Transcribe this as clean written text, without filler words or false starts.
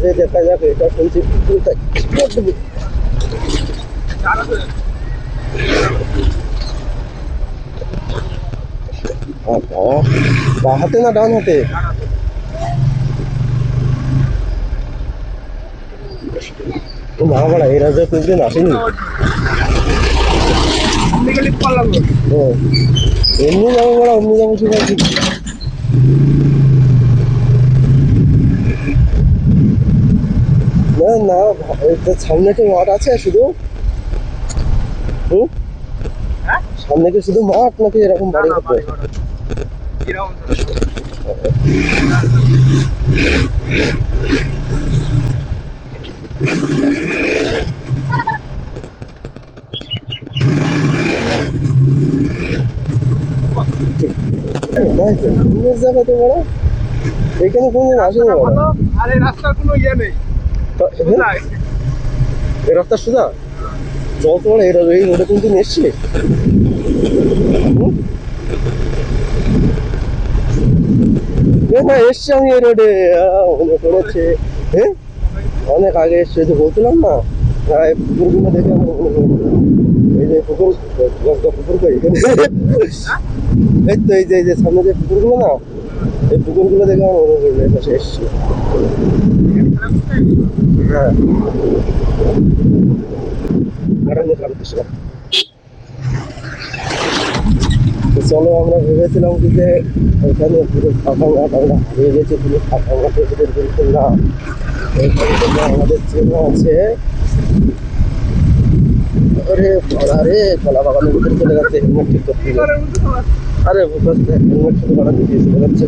যে দেখা যাক, এটা শুনছি বা হাতে না ডান হাতে? না বাড়া, এরা যে কোনদিন আসেনি। ও এমনি যাবো বড়া, অমনি যাবো ঠিক আছে। না না, সামনে কি মাঠ আছে শুধু? হুম, সামনে কি শুধু মাঠ নাকি এরকম বাড়ি হবে? জায়গা তো বড়, এখানে কোনদিন আসেনি বড়। আর এই রাস্তার কোনো ইয়ে নেই, এই রাস্তা সোজা চল তো বড়। এই রোডে কোনদিন এসছি? না এসছি আমি এই রোডে, মনে পড়েছে। হ্যাঁ অনেক আগে এসছি, তো বলছিলাম না এই পুকুরগুলো দেখে আমার মনে পড়েছে। এই যে পুকুর, পুকুর তো এখানে, এই তো এই যে সামনে যে পুকুরগুলো না, এই পুকুরগুলো দেখে আমার মনে পড়লো এই পাশে এসছি। হ্যাঁ চলো, আমরা ভেবেছিলাম কি যে ওখানে পুরো ফাঁকা মাঠ, আমরা হারিয়ে গেছি পুরো ফাঁকা মাঠে, বলছেন না আমাদের চেনা আছে। আরে আরে কলা বাগানের ভিতরে চলে গেছে, হেলমেট ঠিক করতে। আরে হেলমেট শুধু বাড়াতে দিয়ে চলে যাচ্ছে।